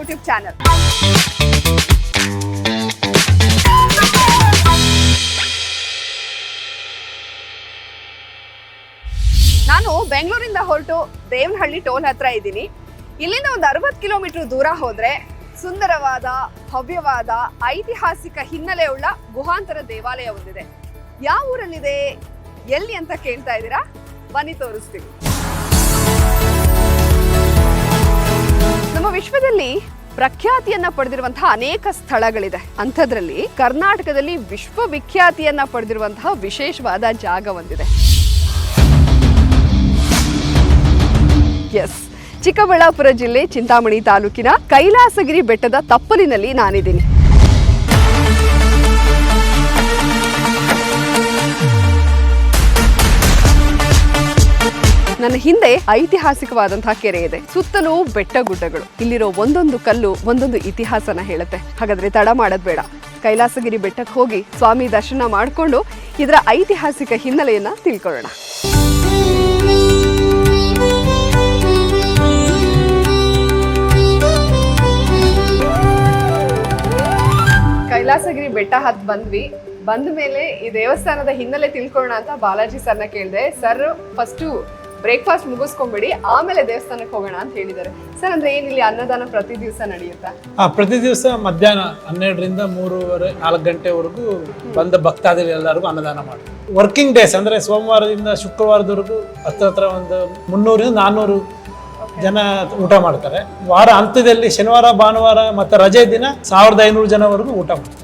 YouTube channel. ನಾನು ಬೆಂಗಳೂರಿಂದ ಹೊರಟು ದೇವನಹಳ್ಳಿ ಟೋಲ್ ಹತ್ರ ಇದ್ದೀನಿ. ಇಲ್ಲಿಂದ ಒಂದು 60 ಕಿಲೋಮೀಟರ್ ದೂರ ಹೋದ್ರೆ ಸುಂದರವಾದ, ಭವ್ಯವಾದ, ಐತಿಹಾಸಿಕ ಹಿನ್ನೆಲೆಯುಳ್ಳ ಗುಹಾಂತರ ದೇವಾಲಯ ಒಂದಿದೆ. ಯಾವ ಊರಲ್ಲಿದೆ, ಎಲ್ಲಿ ಅಂತ ಕೇಳ್ತಾ ಇದ್ದೀರಾ? ಬನ್ನಿ ತೋರಿಸ್ತೀವಿ. ನಮ್ಮ ವಿಶ್ವದಲ್ಲಿ ಪ್ರಖ್ಯಾತಿಯನ್ನ ಪಡೆದಿರುವಂತಹ ಅನೇಕ ಸ್ಥಳಗಳಿದೆ. ಅಂಥದ್ರಲ್ಲಿ ಕರ್ನಾಟಕದಲ್ಲಿ ವಿಶ್ವವಿಖ್ಯಾತಿಯನ್ನ ಪಡೆದಿರುವಂತಹ ವಿಶೇಷವಾದ ಜಾಗ ಒಂದಿದೆ. ಎಸ್, ಚಿಕ್ಕಬಳ್ಳಾಪುರ ಜಿಲ್ಲೆ ಚಿಂತಾಮಣಿ ತಾಲೂಕಿನ ಕೈಲಾಸಗಿರಿ ಬೆಟ್ಟದ ತಪ್ಪಲಿನಲ್ಲಿ ನಾನಿದ್ದೀನಿ. ನನ್ನ ಹಿಂದೆ ಐತಿಹಾಸಿಕವಾದಂತಹ ಕೆರೆ ಇದೆ. ಸುತ್ತಲೂ ಬೆಟ್ಟ ಗುಡ್ಡಗಳು. ಇಲ್ಲಿರೋ ಒಂದೊಂದು ಕಲ್ಲು ಒಂದೊಂದು ಇತಿಹಾಸನ ಹೇಳುತ್ತೆ. ಹಾಗಾದ್ರೆ ತಡ ಮಾಡೋದ್ ಬೇಡ, ಕೈಲಾಸಗಿರಿ ಬೆಟ್ಟಕ್ಕೆ ಹೋಗಿ ಸ್ವಾಮಿ ದರ್ಶನ ಮಾಡಿಕೊಂಡು ಇದರ ಐತಿಹಾಸಿಕ ಹಿನ್ನೆಲೆಯನ್ನ ತಿಳ್ಕೊಳ್ಳೋಣ. ಕೈಲಾಸಗಿರಿ ಬೆಟ್ಟ ಹತ್ತು ಬಂದ ಮೇಲೆ ಈ ದೇವಸ್ಥಾನದ ಹಿನ್ನೆಲೆ ತಿಳ್ಕೊಳ್ಳೋಣ ಅಂತ ಬಾಲಾಜಿ ಸರ್ನ ಕೇಳಿದೆ. ಸರ್ ಫಸ್ಟ್ ಬ್ರೇಕ್ಫಾಸ್ಟ್ ಮುಗಿಸ್ಕೊಂಡ್ಬಿಡಿ, ಆಮೇಲೆ ದೇವಸ್ಥಾನಕ್ಕೆ ಹೋಗೋಣ ಅಂತ ಹೇಳಿದ್ದಾರೆ. ಸರ್ ಅಂದ್ರೆ ಏನಿಲ್ಲಿ ಅನ್ನದಾನ ಪ್ರತಿ ದಿವಸ ನಡೆಯುತ್ತಾ? ಪ್ರತಿ ದಿವಸ ಮಧ್ಯಾಹ್ನ 12ರಿಂದ 3:30-4 ಗಂಟೆವರೆಗೂ ಬಂದ ಭಕ್ತಾದಿಗಳು ಎಲ್ಲರಿಗೂ ಅನ್ನದಾನ ಮಾಡಿ. ವರ್ಕಿಂಗ್ ಡೇಸ್ ಅಂದ್ರೆ ಸೋಮವಾರದಿಂದ ಶುಕ್ರವಾರದವರೆಗೂ ಹತ್ರ ಒಂದು 300-400 ಜನ ಊಟ ಮಾಡ್ತಾರೆ. ವಾರ ಹಂತದಲ್ಲಿ ಶನಿವಾರ, ಭಾನುವಾರ ಮತ್ತೆ ರಜೆ ದಿನ 1500 ಜನವರೆಗೂ ಊಟ ಮಾಡ್ತಾರೆ.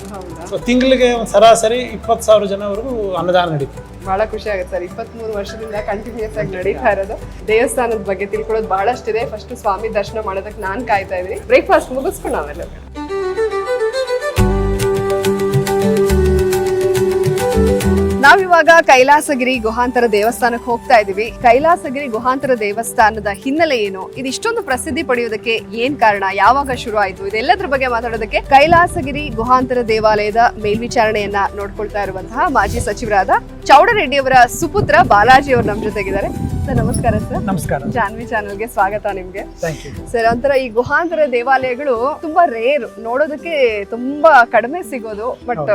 ಸೊ ತಿಂಗಳಿಗೆ ಒಂದು ಸರಾಸರಿ 20,000 ಜನವರೆಗೂ ಅನ್ನದಾನ ನಡೀತದೆ. ಬಹಳ ಖುಷಿ ಆಗುತ್ತೆ ಸರ್. 23 ವರ್ಷದಿಂದ ಕಂಟಿನ್ಯೂಸ್ ಆಗಿ ನಡೀತಾ ಇರೋದು. ದೇವಸ್ಥಾನದ ಬಗ್ಗೆ ತಿಳ್ಕೊಳ್ಳೋದು ಬಹಳಷ್ಟಿದೆ. ಫಸ್ಟ್ ಸ್ವಾಮಿ ದರ್ಶನ ಮಾಡೋದಕ್ಕೆ ನಾನು ಕಾಯ್ತಾ ಇದ್ದೀನಿ. ಬ್ರೇಕ್ಫಾಸ್ಟ್ ಮುಗಿಸ್ಕೊಂಡು ಆಮೇಲೆ ನಾವಿವಾಗ ಕೈಲಾಸಗಿರಿ ಗುಹಾಂತರ ದೇವಸ್ಥಾನಕ್ಕೆ ಹೋಗ್ತಾ ಇದೀವಿ. ಕೈಲಾಸಗಿರಿ ಗುಹಾಂತರ ದೇವಸ್ಥಾನದ ಹಿನ್ನೆಲೆ ಏನು, ಇದು ಇಷ್ಟೊಂದು ಪ್ರಸಿದ್ಧಿ ಪಡೆಯೋದಕ್ಕೆ ಏನ್ ಕಾರಣ, ಯಾವಾಗ ಶುರು ಆಯ್ತು, ಇದೆಲ್ಲದ್ರ ಬಗ್ಗೆ ಮಾತಾಡೋದಕ್ಕೆ ಕೈಲಾಸಗಿರಿ ಗುಹಾಂತರ ದೇವಾಲಯದ ಮೇಲ್ವಿಚಾರಣೆಯನ್ನ ನೋಡ್ಕೊಳ್ತಾ ಇರುವಂತಹ ಮಾಜಿ ಸಚಿವರಾದ ಚೌಡರೆಡ್ಡಿ ಅವರ ಸುಪುತ್ರ ಬಾಲಾಜಿ ಅವರು ನಮ್ಮ ಜೊತೆಗಿದ್ದಾರೆ. ಸರ್ ನಮಸ್ಕಾರ. ಸರ್ ನಮಸ್ಕಾರ. ಜಾನ್ವಿ ಚಾನಲ್ಗೆ ಸ್ವಾಗತ ನಿಮ್ಗೆ. Thank you sir. ಒಂಥರ ಈ ಗುಹಾಂತರ ದೇವಾಲಯಗಳು ತುಂಬಾ ರೇರ್, ನೋಡೋದಕ್ಕೆ ತುಂಬಾ ಕಡಿಮೆ ಸಿಗೋದು, ಬಟ್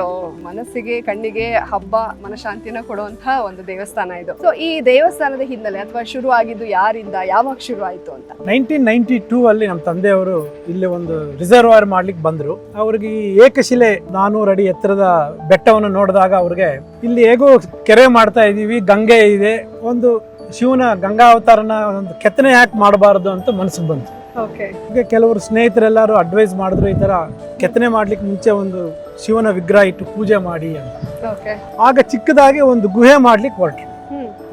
ಮನಸ್ಸಿಗೆ ಕಣ್ಣಿಗೆ ಹಬ್ಬ ಮನಶಾಂತಿನ ಕೊಡುವಂತಹ ಒಂದು ದೇವಸ್ಥಾನ ಇದು. ಸೊ ಈ ದೇವಸ್ಥಾನದ ಹಿನ್ನೆಲೆ ಅಥವಾ ಶುರು ಆಗಿದ್ದು ಯಾರಿಂದ, ಯಾವಾಗ ಶುರು ಆಯ್ತು ಅಂತ? 1992 ಅಲ್ಲಿ ನಮ್ಮ ತಂದೆಯವರು ಇಲ್ಲಿ ಒಂದು ರಿಸರ್ವಾಯರ್ ಮಾಡ್ಲಿಕ್ಕೆ ಬಂದ್ರು. ಅವ್ರಿಗೆ ಈ ಏಕಶಿಲೆ 400 ಅಡಿ ಎತ್ತರದ ಬೆಟ್ಟವನ್ನು ನೋಡಿದಾಗ ಅವ್ರಿಗೆ ಇಲ್ಲಿ ಹೇಗೋ ಕೆರೆ ಮಾಡ್ತಾ ಇದೀವಿ, ಗಂಗೆ ಇದೆ, ಒಂದು ಶಿವನ ಗಂಗಾವತಾರನ ಒಂದು ಕೆತ್ತನೆ ಯಾಕೆ ಮಾಡಬಾರದು ಅಂತ ಮನಸ್ಸಿಗೆ ಬಂತು. ಈಗ ಕೆಲವರು ಸ್ನೇಹಿತರೆಲ್ಲರೂ ಅಡ್ವೈಸ್ ಮಾಡಿದ್ರು, ಈ ತರ ಕೆತ್ತನೆ ಮಾಡ್ಲಿಕ್ಕೆ ಮುಂಚೆ ಒಂದು ಶಿವನ ವಿಗ್ರಹ ಇಟ್ಟು ಪೂಜೆ ಮಾಡಿ ಅಂತ. ಆಗ ಚಿಕ್ಕದಾಗಿ ಒಂದು ಗುಹೆ ಮಾಡ್ಲಿಕ್ಕೆ ಹೊರಟರು.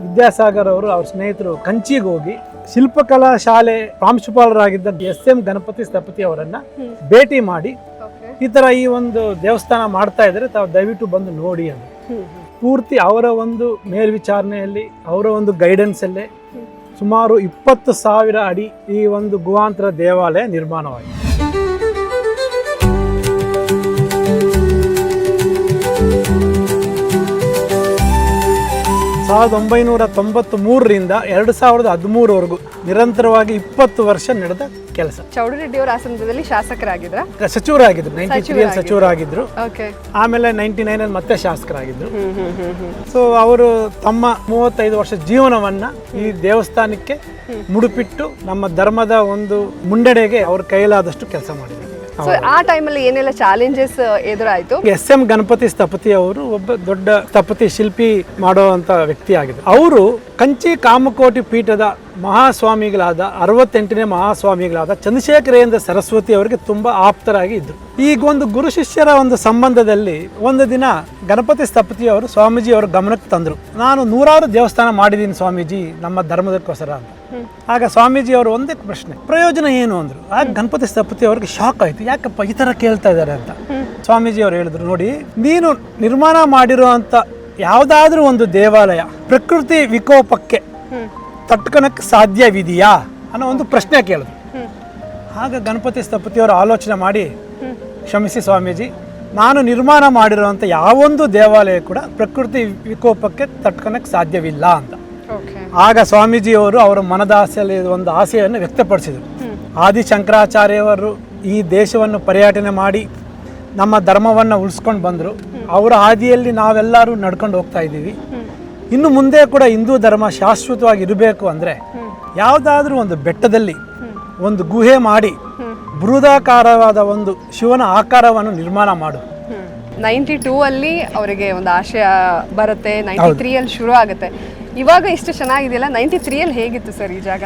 ವಿದ್ಯಾಸಾಗರ್ ಅವರು ಅವ್ರ ಸ್ನೇಹಿತರು ಕಂಚಿಗೆ ಹೋಗಿ ಶಿಲ್ಪಕಲಾ ಶಾಲೆ ಪ್ರಾಂಶುಪಾಲರಾಗಿದ್ದ SM ಗಣಪತಿ ಸ್ಥಪತಿ ಅವರನ್ನ ಭೇಟಿ ಮಾಡಿ ಈ ತರ ಈ ಒಂದು ದೇವಸ್ಥಾನ ಮಾಡ್ತಾ ಇದ್ರೆ ತಾವು ದಯವಿಟ್ಟು ಬಂದು ನೋಡಿ ಅಂತ. ಪೂರ್ತಿ ಅವರ ಒಂದು ಮೇಲ್ವಿಚಾರಣೆಯಲ್ಲಿ, ಅವರ ಒಂದು ಗೈಡೆನ್ಸ್ ಅಲ್ಲೇ ಸುಮಾರು 20,000 ಅಡಿ ಈ ಒಂದು ಗುಹಾಂತರ ದೇವಾಲಯ ನಿರ್ಮಾಣವಾಗಿದೆ. 1993ರಿಂದ 2013ವರೆಗೂ ನಿರಂತರವಾಗಿ 20 ವರ್ಷ ನಡೆದ ಕೆಲಸ. ಚೌಡರೆಡ್ಡಿ ಅವರ ಆಸನದಲ್ಲಿ ಶಾಸಕರಾಗಿದ್ರ, ಸಚಿವರಾಗಿದ್ರು. 93 ಸಚಿವರಾಗಿದ್ರು. ಆಮೇಲೆ 99 ಮತ್ತೆ ಶಾಸಕರಾಗಿದ್ರು. ಸೊ ಅವರು ತಮ್ಮ 35 ವರ್ಷ ಜೀವನವನ್ನ ಈ ದೇವಸ್ಥಾನಕ್ಕೆ ಮುಡುಪಿಟ್ಟು ನಮ್ಮ ಧರ್ಮದ ಒಂದು ಮುನ್ನಡೆಗೆ ಅವ್ರ ಕೈಲಾದಷ್ಟು ಕೆಲಸ ಮಾಡಿದ್ರು. ಆ ಟೈಮಲ್ಲಿ ಏನೆಲ್ಲ ಚಾಲೆಂಜಸ್ ಎದುರಾಯ್ತು? SM ಗಣಪತಿ ಸ್ಥಪತಿ ಅವರು ಒಬ್ಬ ದೊಡ್ಡ ಸ್ಥಪತಿ ಶಿಲ್ಪಿ ಮಾಡುವಂತ ವ್ಯಕ್ತಿ ಆಗಿದ್ರು. ಅವರು ಕಂಚಿ ಕಾಮಕೋಟಿ ಪೀಠದ ಮಹಾಸ್ವಾಮಿಗಳಾದ 68ನೇ ಮಹಾಸ್ವಾಮಿಗಳಾದ ಚಂದ್ರಶೇಖರೇಂದ್ರ ಸರಸ್ವತಿ ಅವರಿಗೆ ತುಂಬಾ ಆಪ್ತರಾಗಿ ಇದ್ರು. ಈಗ ಒಂದು ಗುರು ಶಿಷ್ಯರ ಒಂದು ಸಂಬಂಧದಲ್ಲಿ ಒಂದು ದಿನ ಗಣಪತಿ ಸ್ಥಪತಿ ಅವರು ಸ್ವಾಮೀಜಿ ಅವರ ಗಮನಕ್ಕೆ ತಂದ್ರು. ನಾನು 100 ದೇವಸ್ಥಾನ ಮಾಡಿದ್ದೀನಿ ಸ್ವಾಮೀಜಿ ನಮ್ಮ ಧರ್ಮದಕ್ಕೋಸ್ಕರ ಅಂತ. ಆಗ ಸ್ವಾಮೀಜಿ ಅವರು ಒಂದೇ ಪ್ರಶ್ನೆ, ಪ್ರಯೋಜನ ಏನು ಅಂದ್ರು. ಆಗ ಗಣಪತಿ ಸ್ಥಪತಿ ಅವ್ರಿಗೆ ಶಾಕ್ ಆಯ್ತು, ಯಾಕಪ್ಪ ಈ ತರ ಕೇಳ್ತಾ ಇದ್ದಾರೆ ಅಂತ. ಸ್ವಾಮೀಜಿ ಅವರು ಹೇಳಿದ್ರು, ನೋಡಿ, ನೀನು ನಿರ್ಮಾಣ ಮಾಡಿರುವಂತ ಯಾವ್ದಾದ್ರೂ ಒಂದು ದೇವಾಲಯ ಪ್ರಕೃತಿ ವಿಕೋಪಕ್ಕೆ ತಟ್ಕೊಳಕ್ಕೆ ಸಾಧ್ಯವಿದೆಯಾ ಅನ್ನೋ ಒಂದು ಪ್ರಶ್ನೆ ಕೇಳಿದ್ರು. ಆಗ ಗಣಪತಿ ಸ್ಥಪತಿಯವರು ಆಲೋಚನೆ ಮಾಡಿ, ಕ್ಷಮಿಸಿ ಸ್ವಾಮೀಜಿ, ನಾನು ನಿರ್ಮಾಣ ಮಾಡಿರುವಂಥ ಯಾವೊಂದು ದೇವಾಲಯ ಕೂಡ ಪ್ರಕೃತಿ ವಿಕೋಪಕ್ಕೆ ತಟ್ಕೊಳಕ್ಕೆ ಸಾಧ್ಯವಿಲ್ಲ ಅಂತ. ಆಗ ಸ್ವಾಮೀಜಿಯವರು ಅವರ ಮನದ ಆಸೆಯಲ್ಲಿ ಒಂದು ಆಸೆಯನ್ನು ವ್ಯಕ್ತಪಡಿಸಿದರು. ಆದಿಶಂಕರಾಚಾರ್ಯವರು ಈ ದೇಶವನ್ನು ಪರ್ಯಟನೆ ಮಾಡಿ ನಮ್ಮ ಧರ್ಮವನ್ನು ಉಳಿಸ್ಕೊಂಡು ಬಂದರು. ಅವರ ಹಾದಿಯಲ್ಲಿ ನಾವೆಲ್ಲರೂ ನಡ್ಕೊಂಡು ಹೋಗ್ತಾ ಇದ್ದೀವಿ. ಇನ್ನು ಮುಂದೆ ಕೂಡ ಹಿಂದೂ ಧರ್ಮ ಶಾಶ್ವತವಾಗಿ ಇರಬೇಕು ಅಂದರೆ ಯಾವುದಾದ್ರೂ ಒಂದು ಬೆಟ್ಟದಲ್ಲಿ ಒಂದು ಗುಹೆ ಮಾಡಿ ಬೃಹದಾಕಾರವಾದ ಒಂದು ಶಿವನ ಆಕಾರವನ್ನು ನಿರ್ಮಾಣ ಮಾಡು. 92 ಅಲ್ಲಿ ಅವರಿಗೆ ಒಂದು ಆಶಯ ಬರುತ್ತೆ, 93 ಅಲ್ಲಿ ಶುರು ಆಗುತ್ತೆ. ಇವಾಗ ಇಷ್ಟು ಚೆನ್ನಾಗಿದೆಯಲ್ಲ, 93 ಅಲ್ಲಿ ಹೇಗಿತ್ತು ಸರ್ ಈ ಜಾಗ?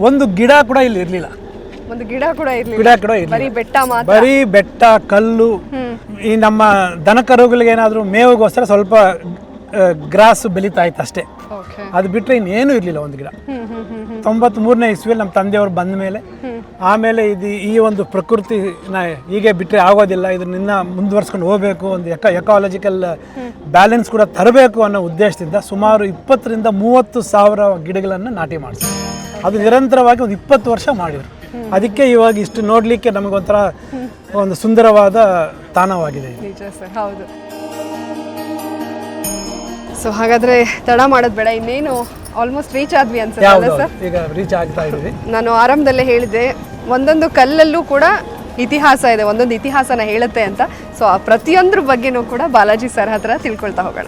ಒಂದು ಗಿಡ ಕೂಡ ಇಲ್ಲಿ ಇರಲಿಲ್ಲ. ಒಂದು ಗಿಡ ಕೂಡ ಇರಲಿಲ್ಲ, ಗಿಡ ಕೂಡ ಇರಲಿಲ್ಲ, ಬರೀ ಬೆಟ್ಟ ಮಾತ್ರ. ಬರೀ ಬೆಟ್ಟ, ಕಲ್ಲು. ಈ ನಮ್ಮ ದನಕರುಗಳಿಗೆ ಏನಾದರೂ ಮೇವಿಗೋಸ್ಕರ ಸ್ವಲ್ಪ ಗ್ರಾಸ್ ಬೆಳೀತಾ ಇತ್ತು ಅಷ್ಟೇ. ಅದು ಬಿಟ್ಟರೆ ಇನ್ನೇನು ಇರಲಿಲ್ಲ ಒಂದು ಗಿಡ. 93ನೇ ಇಸ್ವಿಯಲ್ಲಿ ನಮ್ಮ ತಂದೆಯವರು ಬಂದ ಮೇಲೆ ಆಮೇಲೆ ಈ ಒಂದು ಪ್ರಕೃತಿನ ಹೀಗೆ ಬಿಟ್ಟರೆ ಆಗೋದಿಲ್ಲ, ಇದನ್ನ ಮುಂದುವರ್ಸ್ಕೊಂಡು ಹೋಗಬೇಕು, ಒಂದು ಎಕಾಲಜಿಕಲ್ ಬ್ಯಾಲೆನ್ಸ್ ಕೂಡ ತರಬೇಕು ಅನ್ನೋ ಉದ್ದೇಶದಿಂದ ಸುಮಾರು 20ರಿಂದ 30 ಸಾವಿರ ಗಿಡಗಳನ್ನು ನಾಟಿ ಮಾಡಿದ್ರು. ಅದು ನಿರಂತರವಾಗಿ ಒಂದು 20 ವರ್ಷ ಮಾಡಿದರು. ಅದಕ್ಕೆ ಇವಾಗ ಇಷ್ಟು ನೋಡಲಿಕ್ಕೆ ನಮಗೊಂಥರ ಒಂದು ಸುಂದರವಾದ ತಾಣವಾಗಿದೆ. ನಿಜ ಸರ್, ಹೌದು. ಸೊ ಹಾಗಾದ್ರೆ ತಡ ಮಾಡೋದು ಬೇಡ, ಇನ್ನೇನು ಆಲ್ಮೋಸ್ಟ್ ರೀಚ್ ಆದ್ವಿ ಅನ್ಸುತ್ತೆ ಸರ್. ಈಗ ರೀಚ್ ಆಗ್ತಾ ಇದ್ದೀವಿ. ನಾನು ಆರಂಭದಲ್ಲೇ ಹೇಳಿದ್ದೆ, ಒಂದೊಂದು ಕಲ್ಲಲ್ಲೂ ಕೂಡ ಇತಿಹಾಸ ಇದೆ, ಒಂದೊಂದು ಇತಿಹಾಸನ ಹೇಳುತ್ತೆ ಅಂತ. ಸೊ ಆ ಪ್ರತಿಯೊಂದ್ರ ಬಗ್ಗೆನೂ ಕೂಡ ಬಾಲಾಜಿ ಸರ್ ಹತ್ರ ತಿಳ್ಕೊಳ್ತಾ ಹೋಗೋಣ.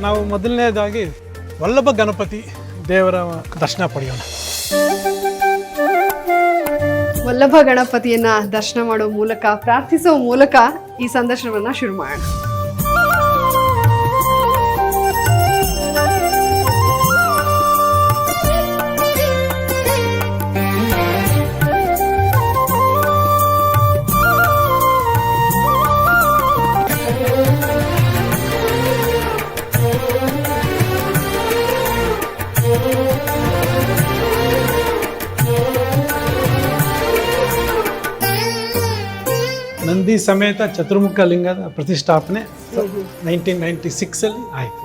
ನಾವು ಮೊದಲನೇದಾಗಿ ವಲ್ಲಭ ಗಣಪತಿ ದೇವರ ದರ್ಶನ ಪಡೆಯೋಣ. ವಲ್ಲಭ ಗಣಪತಿಯನ್ನ ದರ್ಶನ ಮಾಡೋ ಮೂಲಕ, ಪ್ರಾರ್ಥಿಸೋ ಮೂಲಕ ಈ ಸಂದರ್ಶನವನ್ನ ಶುರು ಮಾಡೋಣ. ನಂದಿ ಸಮೇತ ಚತುರ್ಮುಖ ಲಿಂಗದ ಪ್ರತಿಷ್ಠಾಪನೆ 1996 ಆಯಿತು.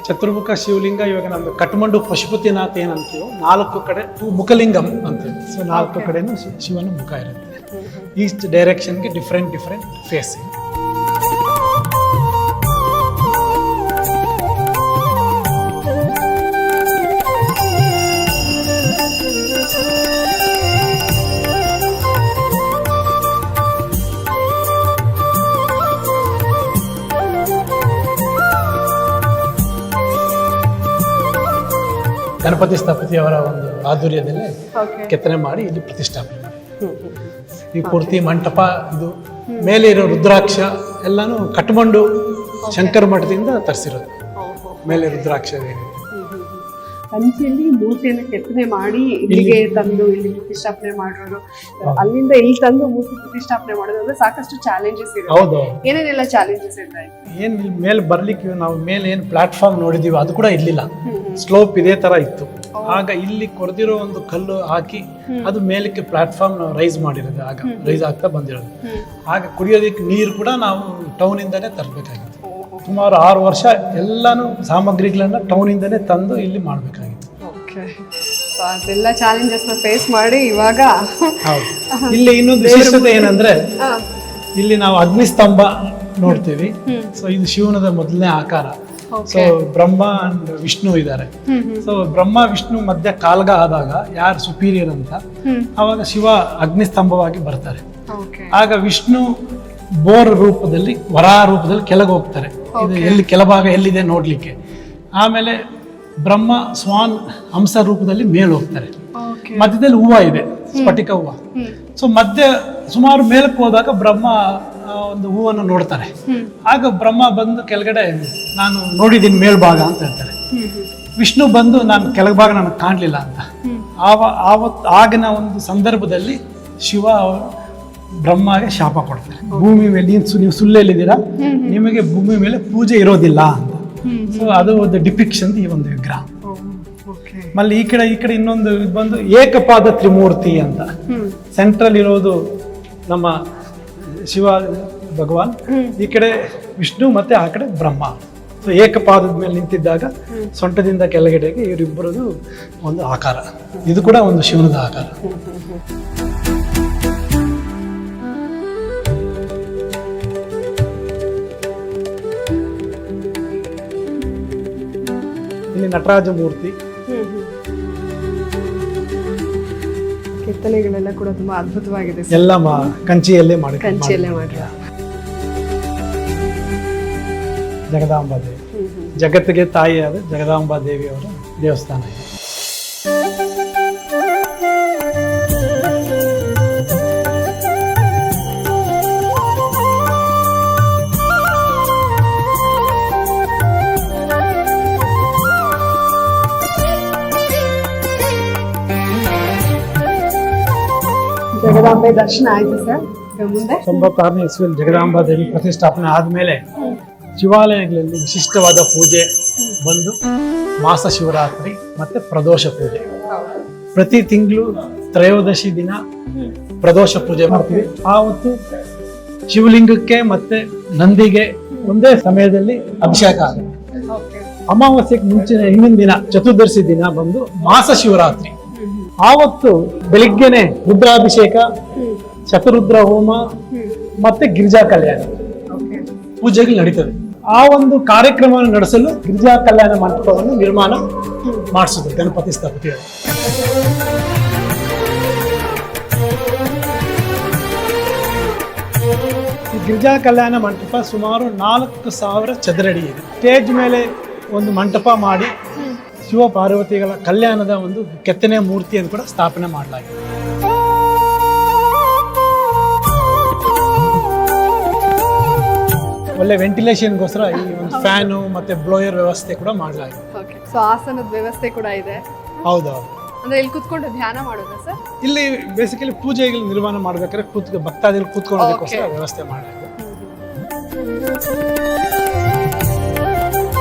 ಚತುರ್ಮುಖ ಶಿವಲಿಂಗ ಇವಾಗ ನಮ್ದು ಕಠ್ಮಂಡು ಪಶುಪತಿನಾಥ ಏನಂತೀವೋ 4 ಕಡೆ ಮುಖಲಿಂಗಂ ಅಂತೀವಿ. ಸೊ 4 ಕಡೆನೂ ಶಿವನ ಮುಖ ಇರುತ್ತೆ. ಈಸ್ಟ್ ಡೈರೆಕ್ಷನ್ಗೆ ಡಿಫ್ರೆಂಟ್ ಫೇಸ್. ಗಣಪತಿ ಸ್ಥಪತಿಯವರ ಒಂದು ಆಧ್ವರ್ಯದಲ್ಲೇ ಕೆತ್ತನೆ ಮಾಡಿ ಇಲ್ಲಿ ಪ್ರತಿಷ್ಠಾಪನೆ ಮಾಡಿ ಈ ಪೂರ್ತಿ ಮಂಟಪ, ಇದು ಮೇಲೆ ಇರೋ ರುದ್ರಾಕ್ಷ ಎಲ್ಲಾನು ಕಠ್ಮಂಡು ಶಂಕರ ಮಠದಿಂದ ತರಿಸಿರೋದು. ಮೇಲೆ ರುದ್ರಾಕ್ಷ ಕಂಚಿಯಲ್ಲಿ ಮೂರ್ತಿಯನ್ನು ಕೆತ್ತನೆ ಮಾಡಿ ಇಲ್ಲಿಗೆ ತಂದು ಇಲ್ಲಿ ಪ್ರತಿಷ್ಠಾಪನೆ ಮಾಡೋದು, ಅಲ್ಲಿಂದ ಇಲ್ಲಿ ತಂದು ಮೂರ್ತಿ ಪ್ರತಿಷ್ಠಾಪನೆ ಮಾಡೋದು ಅಂದ್ರೆ ಸಾಕಷ್ಟು ಚಾಲೆಂಜಸ್ ಇದೆ. ಹೌದು. ಏನೇನೆಲ್ಲ ಚಾಲೆಂಜಸ್ ಇದೆ? ಏನ್ ಮೇಲೆ ಬರ್ಲಿಕ್ಕೆ ನಾವು ಮೇಲೆ ಏನ್ ಪ್ಲಾಟ್ಫಾರ್ಮ್ ನೋಡಿದೀವಿ ಅದು ಕೂಡ ಇರ್ಲಿಲ್ಲ, ಸ್ಲೋಪ್ ಇದೇ ತರ ಇತ್ತು. ಆಗ ಇಲ್ಲಿ ಕೊರೆದಿರೋ ಒಂದು ಕಲ್ಲು ಹಾಕಿ ಅದು ಮೇಲಕ್ಕೆ ಪ್ಲಾಟ್ಫಾರ್ಮ್ ನಾವು ರೈಸ್ ಮಾಡಿರೋದು, ಆಗ ರೈಸ್ ಆಗ್ತಾ ಬಂದಿರೋದು. ಆಗ ಕುಡಿಯೋದಕ್ಕೆ ನೀರು ಕೂಡ ನಾವು ಟೌನ್ ಇಂದಾನೆ ತರಬೇಕಾಗಿತ್ತು. ಸುಮಾರು 6 ವರ್ಷ ಎಲ್ಲಾನು ಸಾಮಗ್ರಿಗಳನ್ನ ಟೌನ್ ಇಂದಾನೆ ತಂದು ಇಲ್ಲಿ ಮಾಡ್ಬೇಕಾಗಿತ್ತು. ಅದೆಲ್ಲ ಚಾಲೆಂಜಸ್ ನ ಫೇಸ್ ಮಾಡಿ ಇವಾಗ ಇಲ್ಲಿ ಇನ್ನೊಂದು ವಿಶೇಷತೆ ಏನಂದ್ರೆ ಇಲ್ಲಿ ನಾವು ಅಗ್ನಿಸ್ತಂಭ ನೋಡ್ತೀವಿ. ಸೊ ಇದು ಶಿವನದ ಮೊದಲನೇ ಆಕಾರ. ಸೊ ಬ್ರಹ್ಮ ಅಂಡ್ ವಿಷ್ಣು ಇದ್ದಾರೆ. ಸೊ ಬ್ರಹ್ಮ ವಿಷ್ಣು ಮಧ್ಯ ಕಾಲ್ಗ ಆದಾಗ ಯಾರು ಸುಪೀರಿಯರ್ ಅಂತ, ಅವಾಗ ಶಿವ ಅಗ್ನಿಸ್ತಂಭವಾಗಿ ಬರ್ತಾರೆ. ಆಗ ವಿಷ್ಣು ಬೋರ್ ರೂಪದಲ್ಲಿ, ವರಾಹ ರೂಪದಲ್ಲಿ ಕೆಳಗೆ ಹೋಗ್ತಾರೆ. ಇದು ಎಲ್ಲಿ ಕೆಳಭಾಗ ಎಲ್ಲಿದೆ ನೋಡ್ಲಿಕ್ಕೆ. ಆಮೇಲೆ ಬ್ರಹ್ಮ ಸ್ವಾನ್ ಹಂಸ ರೂಪದಲ್ಲಿ ಮೇಲ್ ಹೋಗ್ತಾರೆ. ಮಧ್ಯದಲ್ಲಿ ಹೂವ ಇದೆ, ಸ್ಫಟಿಕ ಹೂವ. ಸೊ ಮಧ್ಯ ಸುಮಾರು ಮೇಲಕ್ಕೆ ಹೋದಾಗ ಬ್ರಹ್ಮ ಒಂದು ಹೂವನ್ನು ನೋಡ್ತಾರೆ. ಆಗ ಬ್ರಹ್ಮ ಬಂದು ಕೆಳಗಡೆ ನಾನು ನೋಡಿದ್ದೀನಿ ಮೇಲ್ಭಾಗ ಅಂತ ಹೇಳ್ತಾರೆ. ವಿಷ್ಣು ಬಂದು ನಾನು ಕೆಳಭಾಗ ನನಗೆ ಕಾಣಲಿಲ್ಲ ಅಂತ. ಆಗಿನ ಒಂದು ಸಂದರ್ಭದಲ್ಲಿ ಶಿವ ಬ್ರಹ್ಮಗೆ ಶಾಪ ಕೊಡ್ತಾರೆ. ಭೂಮಿ ಮೇಲೆ ನೀವು ಸುಳ್ಳೆಲ್ಲಿದ್ದೀರಾ, ನಿಮಗೆ ಭೂಮಿ ಮೇಲೆ ಪೂಜೆ ಇರೋದಿಲ್ಲ ಅಂತ. ಸೊ ಅದು ಒಂದು ಡಿಪಿಕ್ಷನ್ ಈ ಒಂದು ವಿಗ್ರಹ. ಮಲ್ಲಿ ಈ ಕಡೆ ಇನ್ನೊಂದು ಬಂದು ಏಕಪಾದ ತ್ರಿಮೂರ್ತಿ ಅಂತ. ಸೆಂಟ್ರಲ್ ಇರೋದು ನಮ್ಮ ಶಿವ ಭಗವಾನ್, ಈ ಕಡೆ ವಿಷ್ಣು ಮತ್ತೆ ಆ ಕಡೆ ಬ್ರಹ್ಮ. ಸೊ ಏಕಪಾದದ ಮೇಲೆ ನಿಂತಿದ್ದಾಗ ಸೊಂಟದಿಂದ ಕೆಳಗಡೆಗೆ ಇವರಿಬ್ಬರದು ಒಂದು ಆಕಾರ. ಇದು ಕೂಡ ಒಂದು ಶಿವನದ ಆಕಾರ. ಇಲ್ಲಿ ನಟರಾಜ ಮೂರ್ತಿ, ಕೆತ್ತನೆಗಳೆಲ್ಲ ಕೂಡ ತುಂಬಾ ಅದ್ಭುತವಾಗಿದೆ ಸರ್. ಎಲ್ಲ ಕಂಚಿಯಲ್ಲೇ ಮಾಡಿ ಕಂಚಿಯಲ್ಲೇ ಮಾಡಿರ ಜಗದಾಂಬಾ ದೇವಿ, ಜಗತ್ತಿಗೆ ತಾಯಿಯಾದ ಜಗದಾಂಬಾ ದೇವಿಯವರ ದೇವಸ್ಥಾನ ಇದೆ. ಜಗದಾಂಬೆ ದರ್ಶನ ಆಯ್ತು ಸರ್. ಮುಂದೆ 96ನೇ ಇಸ್ವಿಯಲ್ಲಿ ಜಗದಾಂಬಾ ದೇವಿ ಪ್ರತಿಷ್ಠಾಪನೆ ಆದ್ಮೇಲೆ ಶಿವಾಲಯಗಳಲ್ಲಿ ವಿಶಿಷ್ಟವಾದ ಪೂಜೆ ಬಂದು ಮಾಸ ಶಿವರಾತ್ರಿ ಮತ್ತೆ ಪ್ರದೋಷ ಪೂಜೆ. ಪ್ರತಿ ತಿಂಗಳು ತ್ರಯೋದಶಿ ದಿನ ಪ್ರದೋಷ ಪೂಜೆ ಮಾಡ್ತೀವಿ. ಆವತ್ತು ಶಿವಲಿಂಗಕ್ಕೆ ಮತ್ತೆ ನಂದಿಗೆ ಒಂದೇ ಸಮಯದಲ್ಲಿ ಅಭಿಷೇಕ ಆಗುತ್ತೆ. ಅಮಾವಾಸ್ಯೆಗೆ ಮುಂಚಿನ ಹಿಂದಿನ ದಿನ ಚತುರ್ದಶಿ ದಿನ ಬಂದು ಮಾಸ ಶಿವರಾತ್ರಿ. ಆವತ್ತು ಬೆಳಿಗ್ಗೆನೆ ರುದ್ರಾಭಿಷೇಕ, ಶತರುದ್ರ ಹೋಮ ಮತ್ತೆ ಗಿರಿಜಾ ಕಲ್ಯಾಣ ಪೂಜೆಗಳು ನಡೀತದೆ. ಆ ಒಂದು ಕಾರ್ಯಕ್ರಮವನ್ನು ನಡೆಸಲು ಗಿರಿಜಾ ಕಲ್ಯಾಣ ಮಂಟಪವನ್ನು ನಿರ್ಮಾಣ ಮಾಡಿಸಿದ್ರು ಗಣಪತಿ ಸ್ಥಪತಿಯವರು. ಈ ಗಿರಿಜಾ ಕಲ್ಯಾಣ ಮಂಟಪ ಸುಮಾರು 4000 ಚದರಡಿ ಇದೆ. ಸ್ಟೇಜ್ ಮೇಲೆ ಒಂದು ಮಂಟಪ ಮಾಡಿ ಶಿವ ಪಾರ್ವತಿಗಳ ಕಲ್ಯಾಣದ ಒಂದು ಕೆತ್ತನೆ ಮೂರ್ತಿಯನ್ನು ಕೂಡ ಸ್ಥಾಪನೆ ಮಾಡಲಾಗಿದೆ. ಒಳ್ಳೆ ವೆಂಟಿಲೇಷನ್ಗೋಸ್ಕರ ಈ ಒಂದು ಫ್ಯಾನು ಮತ್ತೆ ಬ್ಲೋಯರ್ ವ್ಯವಸ್ಥೆ ಕೂಡ ಮಾಡಲಾಗಿದೆ. ಸೊ ಆಸನದ ವ್ಯವಸ್ಥೆ ಕೂಡ ಇದೆ. ಹೌದೌದು. ಅಂದ್ರೆ ಇಲ್ಲಿ ಕೂತ್ಕೊಂಡು ಧ್ಯಾನ ಮಾಡೋದಾ ಸರ್? ಇಲ್ಲಿ ಬೇಸಿಕಲಿ ಪೂಜೆಗಳು ನಿರ್ಮಾಣ ಮಾಡ್ಬೇಕಾದ್ರೆ ಭಕ್ತಾದಿಗಳು ಕೂತ್ಕೊಳ್ಳೋದಕ್ಕೋಸ್ಕರ ವ್ಯವಸ್ಥೆ ಮಾಡಲಾಗಿದೆ.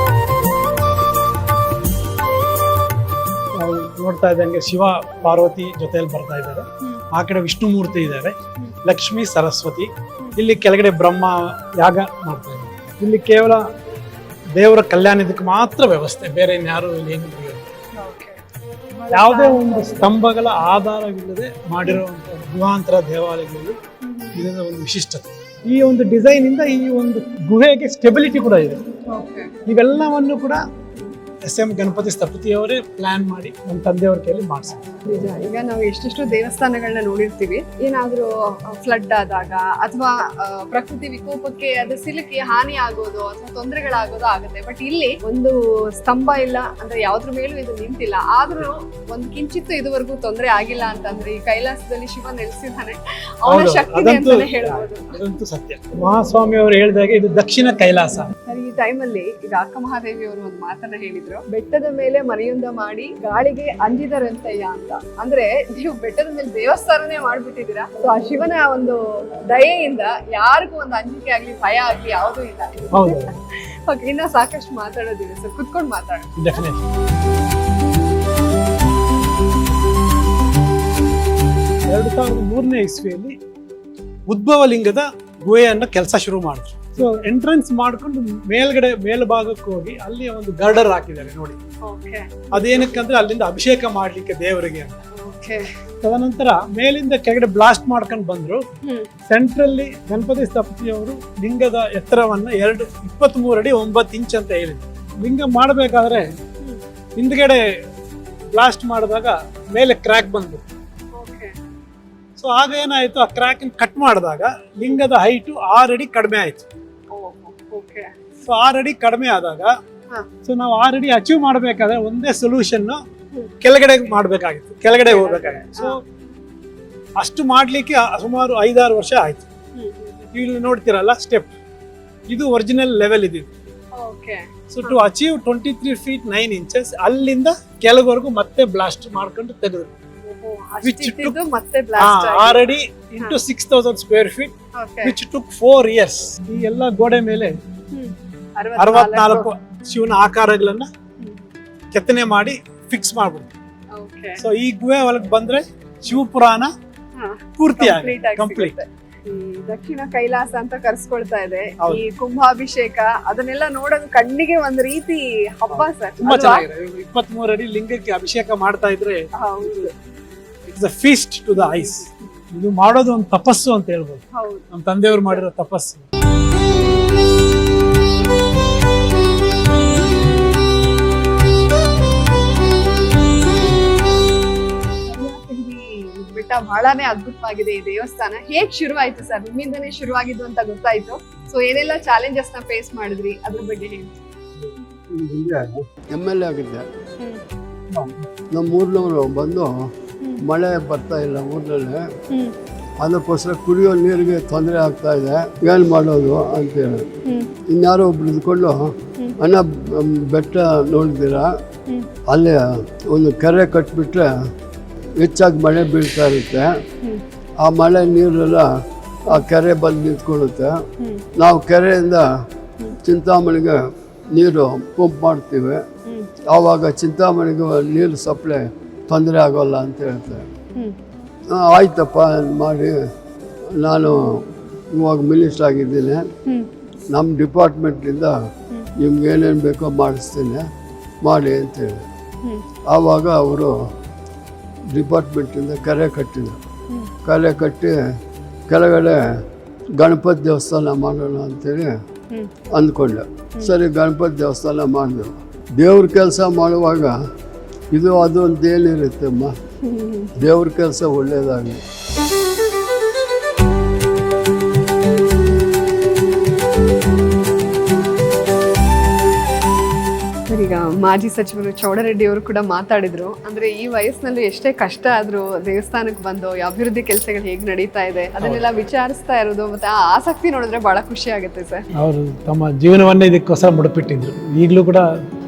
ನೋಡ್ತಾ ಇದ್ದಂಗೆ ಶಿವ ಪಾರ್ವತಿ ಜೊತೆಯಲ್ಲಿ ಬರ್ತಾ ಇದ್ದಾರೆ. ಆ ಕಡೆ ವಿಷ್ಣು ಮೂರ್ತಿ ಇದ್ದಾರೆ, ಲಕ್ಷ್ಮೀ ಸರಸ್ವತಿ. ಇಲ್ಲಿ ಕೆಳಗಡೆ ಬ್ರಹ್ಮ ಯಾಗ ಮಾಡ್ತಾ ಇದ್ದಾರೆ. ಇಲ್ಲಿ ಕೇವಲ ದೇವರ ಕಲ್ಯಾಣದಕ್ಕೆ ಮಾತ್ರ ವ್ಯವಸ್ಥೆ, ಬೇರೆ ಇನ್ಯಾರು ಇಲ್ಲಿ ಏನು ಯಾವುದೇ ಒಂದು ಸ್ತಂಭಗಳ ಆಧಾರವಿಲ್ಲದೆ ಮಾಡಿರುವಂತಹ ಗುಹಾಂತರ ದೇವಾಲಯಗಳಲ್ಲಿ ಇದರ ಒಂದು ವಿಶಿಷ್ಟತೆ. ಈ ಒಂದು ಡಿಸೈನ್ ಇಂದ ಈ ಒಂದು ಗುಹೆಗೆ ಸ್ಟೆಬಿಲಿಟಿ ಕೂಡ ಇದೆ. ಇವೆಲ್ಲವನ್ನು ಕೂಡ SM ಗಣಪತಿ ಸ್ಥಪತಿಯವರೇ ಪ್ಲಾನ್ ಮಾಡಿ ನಮ್ಮ ತಂದೆಯವ್ರ ಕೈಯಲ್ಲಿ ಮಾಡಿಸಿದ್ರು. ನಿಜ. ಈಗ ನಾವು ಎಷ್ಟೆಷ್ಟು ದೇವಸ್ಥಾನಗಳನ್ನ ನೋಡಿರ್ತೀವಿ, ಏನಾದ್ರೂ ಫ್ಲಡ್ ಆದಾಗ ಅಥವಾ ಪ್ರಕೃತಿ ವಿಕೋಪಕ್ಕೆ ಅದು ಸಿಲುಕಿ ಹಾನಿ ಆಗೋದು ಅಥವಾ ತೊಂದರೆಗಳಾಗೋದು ಆಗುತ್ತೆ. ಬಟ್ ಇಲ್ಲಿ ಒಂದು ಸ್ತಂಭ ಇಲ್ಲ ಅಂದ್ರೆ ಯಾವ್ದ್ರ ಮೇಲೂ ಇದು ನಿಂತಿಲ್ಲ, ಆದ್ರೂ ಒಂದು ಕಿಂಚಿತ್ತು ಇದುವರೆಗೂ ತೊಂದರೆ ಆಗಿಲ್ಲ ಅಂತಂದ್ರೆ ಈ ಕೈಲಾಸದಲ್ಲಿ ಶಿವ ನೆಲೆಸಿದ್ದಾನೆ, ಅವನ ಶಕ್ತಿ ಅಂತಾನೆ ಹೇಳ್ಬೋದು. ಅದಂತೂ ಸತ್ಯ. ಮಹಾಸ್ವಾಮಿ ಅವರು ಹೇಳಿದಾಗ ಇದು ದಕ್ಷಿಣ ಕೈಲಾಸ. ಈ ಟೈಮಲ್ಲಿ ಈಗ ಅಕ್ಕ ಮಹಾದೇವಿ ಅವರು ಒಂದು ಮಾತನ್ನ ಹೇಳಿದ್ರು, ಬೆಟ್ಟದ ಮೇಲೆ ಮನೆಯೊಂದ ಮಾಡಿ ಗಾಳಿಗೆ ಅಂಜಿದರಂತಯ್ಯ ಅಂತ. ಅಂದ್ರೆ ನೀವು ಬೆಟ್ಟದ ಮೇಲೆ ದೇವಸ್ಥಾನನೇ ಮಾಡ್ಬಿಟ್ಟಿದ್ದೀರಾ. ಸೊ ಆ ಶಿವನ ಒಂದು ದಯೆಯಿಂದ ಯಾರಿಗೂ ಒಂದು ಅಂಜಿಕೆ ಆಗ್ಲಿ ಭಯ ಆಗ್ಲಿ ಯಾವುದೂ ಇಲ್ಲ. ಓಕೆ, ಇನ್ನ ಸಾಕಷ್ಟು ಮಾತಾಡೋದಿದೆ ಸರ್, ಕುತ್ಕೊಂಡು ಮಾತಾಡೋಣ. 2003ನೇ ಇಸ್ವಿಯಲ್ಲಿ ಉದ್ಭವ ಲಿಂಗದ ಗುಹೆಯನ್ನ ಕೆಲಸ ಶುರು ಮಾಡಿದ್ರು. ಸೊ ಎಂಟ್ರೆನ್ಸ್ ಮಾಡ್ಕೊಂಡು ಮೇಲ್ಭಾಗಕ್ಕೆ ಹೋಗಿ ಅಲ್ಲಿ ಒಂದು ಗರ್ಡರ್ ಹಾಕಿದ್ದಾರೆ ನೋಡಿ. ಅದೇನಕ್ಕಂದ್ರೆ ಅಲ್ಲಿಂದ ಅಭಿಷೇಕ ಮಾಡ್ಲಿಕ್ಕೆ ದೇವರಿಗೆ ಅಂತ. ತದನಂತರ ಮೇಲಿಂದ ಕೆಳಗಡೆ ಬ್ಲಾಸ್ಟ್ ಮಾಡ್ಕೊಂಡು ಬಂದ್ರು. ಸೆಂಟ್ರಲ್ಲಿ ಗಣಪತಿ ಸ್ಥಪತಿಯವರು ಲಿಂಗದ ಎತ್ತರವನ್ನ 23 ಅಡಿ 9 ಇಂಚ್ ಅಂತ ಹೇಳಿದ್ರು. ಲಿಂಗ ಮಾಡಬೇಕಾದ್ರೆ ಹಿಂದ್ಗಡೆ ಬ್ಲಾಸ್ಟ್ ಮಾಡಿದಾಗ ಮೇಲೆ ಕ್ರ್ಯಾಕ್ ಬಂದು, ಸೊ ಆಗ ಏನಾಯ್ತು, ಆ ಕ್ರ್ಯಾಕ್ ಕಟ್ ಮಾಡಿದಾಗ ಲಿಂಗದ ಹೈಟು 6 ಅಡಿ ಕಡಿಮೆ ಆಯ್ತು. ಸೊ 6 ಅಡಿ ಕಡಿಮೆ ಆದಾಗ ಸೊ ನಾವು 6 ಅಡಿ ಅಚೀವ್ ಮಾಡ್ಬೇಕಾದ್ರೆ ಒಂದೇ ಸೊಲ್ಯೂಷನ್ ಕೆಳಗಡೆ ಮಾಡ್ಬೇಕಾಗಿತ್ತು, ಕೆಳಗಡೆ ಹೋಗ್ಬೇಕಾಗಿತ್ತು. ಸೊ ಅಷ್ಟು ಮಾಡ್ಲಿಕ್ಕೆ ಸುಮಾರು 5-6 ವರ್ಷ ಆಯ್ತು. ಇಲ್ಲಿ ನೋಡ್ತಿರಲ್ಲ ಸ್ಟೆಪ್, ಇದು ಒರಿಜಿನಲ್ ಲೆವೆಲ್ ಇದೆ. So to achieve 23 feet 9 inches ಅಲ್ಲಿಂದ ಕೆಳಗವರೆಗೂ ಮತ್ತೆ ಬ್ಲಾಸ್ಟ್ ಮಾಡ್ಕೊಂಡು ತೆಗೆದ್ರು. 6 ಅಡಿ into 6000 square feet, which took 4 years. ಈ ಎಲ್ಲ ಗೋಡೆ ಮೇಲೆ 64 ಶಿವನ ಆಕಾರಗಳನ್ನ ಕೆತ್ತನೆ ಮಾಡಿ ಫಿಕ್ಸ್ ಮಾಡ್ಬಿಡ್ತು. ಸೊ ಈ ಗುಹೆ ಒಳಗೆ ಬಂದ್ರೆ ಶಿವಪುರಾಣ ಪೂರ್ತಿ ಕಂಪ್ಲೀಟ್. ದಕ್ಷಿಣ ಕೈಲಾಸ ಅಂತ ಕರ್ಸ್ಕೊಳ್ತಾ ಇದೆ. ಈ ಕುಂಭಾಭಿಷೇಕ ಅದನ್ನೆಲ್ಲ ನೋಡೋದು ಕಣ್ಣಿಗೆ ಒಂದು ರೀತಿ ಹಬ್ಬ ಸರ್. ತುಂಬಾ ಚೆನ್ನಾಗಿದೆ. 23 ಅಡಿ ಲಿಂಗಕ್ಕೆ ಅಭಿಷೇಕ ಮಾಡ್ತಾ ಇದ್ರೆ it's a feast to the eyes. ಇದು ಮಾಡೋದು ಒಂದು ತಪಸ್ಸು ಅಂತ ಹೇಳ್ಬೋದು. ನಮ್ಮ ತಂದೆಯವರು ಮಾಡಿರೋ ತಪಸ್ಸು. ಬೆಟ್ಟ ಬಹಳನೇ ಅದ್ಭುತವಾಗಿದೆ ಈ ದೇವಸ್ಥಾನ. ಹೇಗ್ ಶುರುವಾಯ್ತು ಸರ್? ನಿಮ್ಮಿಂದನೇ ಶುರುವಾಗಿದ್ದು ಅಂತ ಗೊತ್ತಾಯ್ತು. ಸೊ ಏನೆಲ್ಲ ಚಾಲೆಂಜಸ್ ನ ಫೇಸ್ ಮಾಡಿದ್ರಿ ಅದ್ರ ಬಗ್ಗೆ ಹೇಳಿ. MLA ಆಗಿದ್ದೆ. ನಮ್ಮ ಊರ್ನವರು ಬಂದು ಮಳೆ ಬರ್ತಾ ಇಲ್ಲ ಊರಿನಲ್ಲಿ, ಅದಕ್ಕೋಸ್ಕರ ಕುಡಿಯೋ ನೀರಿಗೆ ತೊಂದರೆ ಆಗ್ತಾ ಇದೆ, ಏನು ಮಾಡೋದು ಅಂತೇಳಿ ಇನ್ಯಾರೋ ಒಬ್ರು ಇದ್ಕೊಂಡು ಅಣ್ಣ ಬೆಟ್ಟ ನೋಡಿದ್ದೀರಾ, ಅಲ್ಲಿ ಒಂದು ಕೆರೆ ಕಟ್ಬಿಟ್ರೆ ಹೆಚ್ಚಾಗಿ ಮಳೆ ಬೀಳ್ತಾ ಇರುತ್ತೆ, ಆ ಮಳೆ ನೀರೆಲ್ಲ ಆ ಕೆರೆ ಬಂದು ನಿಂತ್ಕೊಳ್ಳುತ್ತೆ, ನಾವು ಕೆರೆಯಿಂದ ಚಿಂತಾಮಣಿಗೆ ನೀರು ಪಂಪ್ ಮಾಡ್ತೀವಿ, ಆವಾಗ ಚಿಂತಾಮಣಿಗೆ ನೀರು ಸಪ್ಲೈ ತೊಂದರೆ ಆಗೋಲ್ಲ ಅಂತ ಹೇಳ್ತಾರೆ. ಆಯ್ತಪ್ಪ ಮಾಡಿ ನಾನು ಇವಾಗ ಮಿನಿಸ್ಟರ್ ಆಗಿದ್ದೀನಿ, ನಮ್ಮ ಡಿಪಾರ್ಟ್ಮೆಂಟಿಂದ ನಿಮ್ಗೆ ಏನೇನು ಬೇಕೋ ಮಾಡಿಸ್ತೀನಿ ಮಾಡಿ ಅಂತೇಳಿ. ಆವಾಗ ಅವರು ಡಿಪಾರ್ಟ್ಮೆಂಟಿಂದ ಕೆರೆ ಕಟ್ಟಿದ್ರು. ಕೆರೆ ಕಟ್ಟಿ ಕೆಳಗಡೆ ಗಣಪತಿ ದೇವಸ್ಥಾನ ಮಾಡೋಣ ಅಂತೇಳಿ ಅಂದ್ಕೊಂಡೆ. ಸರಿ, ಗಣಪತಿ ದೇವಸ್ಥಾನ ಮಾಡಿದೆವು. ದೇವ್ರ ಕೆಲಸ ಮಾಡುವಾಗ ಇದು ಅದು ಅಂತ ಏನಿರುತ್ತೆ ಅಮ್ಮ, ದೇವ್ರ ಕೆಲಸ ಒಳ್ಳೆಯದಾಗಲಿ. ಈಗ ಮಾಜಿ ಸಚಿವರು ಚೌಡರೆಡ್ಡಿ ಅವರು ಕೂಡ ಮಾತಾಡಿದ್ರು. ಅಂದ್ರೆ ಈ ವಯಸ್ಸಿನಲ್ಲಿ ಎಷ್ಟೇ ಕಷ್ಟ ಆದ್ರೂ ದೇವಸ್ಥಾನಕ್ಕೆ ಬಂದು ಅಭಿವೃದ್ಧಿ ಕೆಲಸಗಳು ಹೇಗೆ ನಡೀತಾ ಇದೆ ಅದನ್ನೆಲ್ಲ ವಿಚಾರಿಸ್ತಾ ಇರೋದು ಮತ್ತೆ ಆ ಆಸಕ್ತಿ ನೋಡಿದ್ರೆ ಬಹಳ ಖುಷಿ ಆಗುತ್ತೆ ಸರ್. ಅವರು ತಮ್ಮ ಜೀವನವನ್ನೇ ಇದಕ್ಕೋಸ್ಕರ ಮುಡುಪಿಟ್ಟಿದ್ರು. ಈಗಲೂ ಕೂಡ